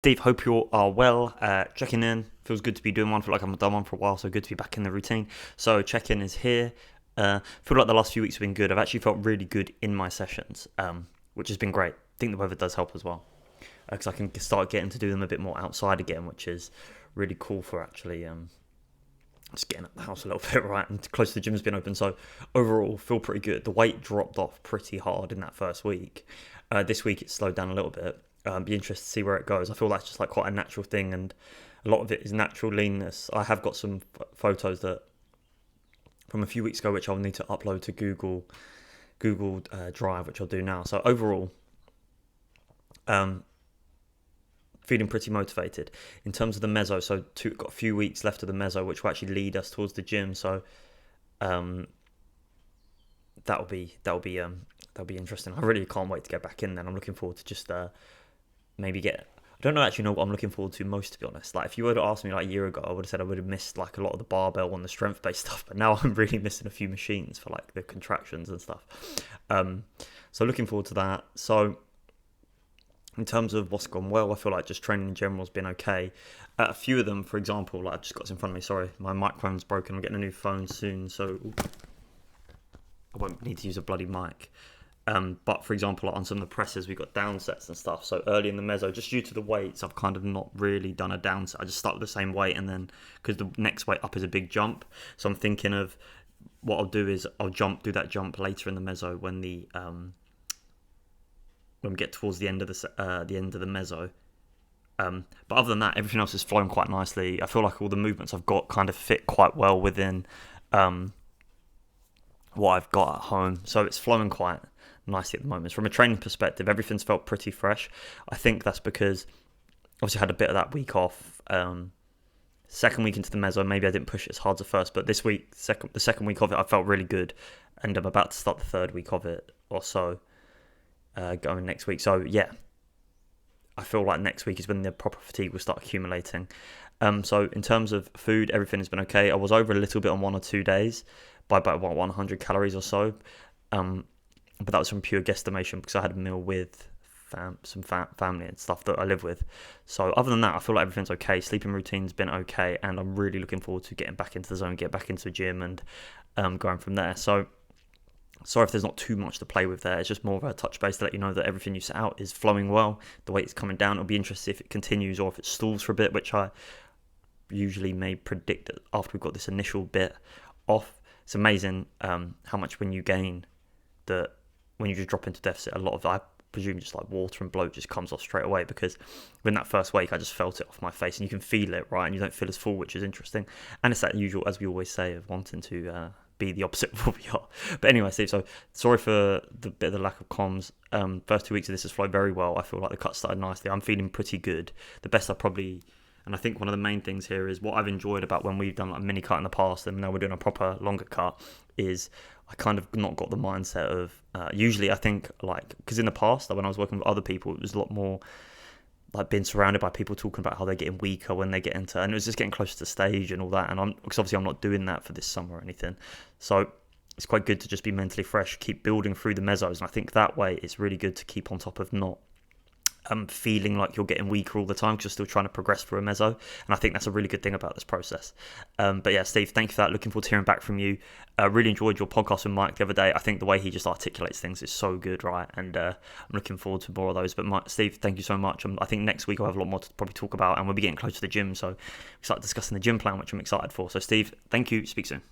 Steve, hope you all are well. Checking in. Feels good to be doing one. Feel like I haven't done one for a while, so good to be back in the routine. So check-in is here. Feel like the last few weeks have been good. I've actually felt really good in my sessions, which has been great. I think the weather does help as well, because I can start getting to do them a bit more outside again, which is really cool for actually just getting out the house a little bit, right? And close to the gym's been open, so overall feel pretty good. The weight dropped off pretty hard in that first week. This week it's slowed down a little bit. Be interested to see where it goes. I feel that's just like quite a natural thing, and a lot of it is natural leanness. I have got some photos that from a few weeks ago, which I'll need to upload to Google Drive, which I'll do now. So overall, um, feeling pretty motivated in terms of the meso. So got a few weeks left of the meso, which will actually lead us towards the gym. So um, that'll be interesting. I really can't wait to get back in. Then I'm looking forward to just maybe get. I don't know actually know what I'm looking forward to most, to be honest. Like if you were to ask me like a year ago, I would have said I would have missed like a lot of the barbell and the strength based stuff. But now I'm really missing a few machines for like the contractions and stuff. So looking forward to that. So in terms of what's gone well, I feel like just training in general has been okay. A few of them, for example, like I've just got this in front of me. Sorry, my microphone's broken. I'm getting a new phone soon, so I won't need to use a bloody mic. But for example, like on some of the presses, we've got down sets and stuff. So early in the meso, just due to the weights, I've kind of not really done a down set. I just start with the same weight, and then because the next weight up is a big jump, so I'm thinking of what I'll do is I'll do that jump later in the meso when we get towards the end of the meso. But other than that, everything else is flowing quite nicely. I feel like all the movements I've got kind of fit quite well within what I've got at home, so it's flowing quite nicely at the moment. From a training perspective, everything's felt pretty fresh. I think that's because obviously I had a bit of that week off. Second week into the meso, maybe I didn't push it as hard as first, but this week, the second week of it, I felt really good, and I'm about to start the third week of it or so, going next week. So yeah, I feel like next week is when the proper fatigue will start accumulating. So in terms of food, everything has been okay. I was over a little bit on 1 or 2 days by about 100 calories or so. But that was from pure guesstimation because I had a meal with some family and stuff that I live with. So other than that, I feel like everything's okay. Sleeping routine's been okay, and I'm really looking forward to getting back into the zone, get back into the gym, and going from there. So sorry if there's not too much to play with there. It's just more of a touch base to let you know that everything you set out is flowing well. The weight's coming down. It'll be interesting if it continues or if it stalls for a bit, which I usually may predict after we've got this initial bit off. It's amazing how much when you gain that when you just drop into deficit, a lot of, I presume, just like water and bloat just comes off straight away, because when that first week I just felt it off my face, and you can feel it, right? And you don't feel as full, which is interesting. And it's that usual, as we always say, of wanting to be the opposite of what we are. But anyway, Steve, so sorry for the bit of the lack of comms. First 2 weeks of this has flowed very well. I feel like the cut started nicely. I'm feeling pretty good. The best I probably, and I think one of the main things here is what I've enjoyed about when we've done like a mini cut in the past and now we're doing a proper longer cut is I kind of not got the mindset of usually I think like, because in the past like when I was working with other people it was a lot more like being surrounded by people talking about how they're getting weaker when they get into, and it was just getting closer to stage and all that, and because obviously I'm not doing that for this summer or anything, so it's quite good to just be mentally fresh, keep building through the mesos, and I think that way it's really good to keep on top of not feeling like you're getting weaker all the time because you're still trying to progress through a meso. And I think that's a really good thing about this process. But yeah, Steve, thank you for that. Looking forward to hearing back from you. Really enjoyed your podcast with Mike the other day. I think the way he just articulates things is so good, right? And I'm looking forward to more of those. But Steve, thank you so much. I think next week I'll have a lot more to probably talk about, and we'll be getting close to the gym. So we start discussing the gym plan, which I'm excited for. So Steve, thank you. Speak soon.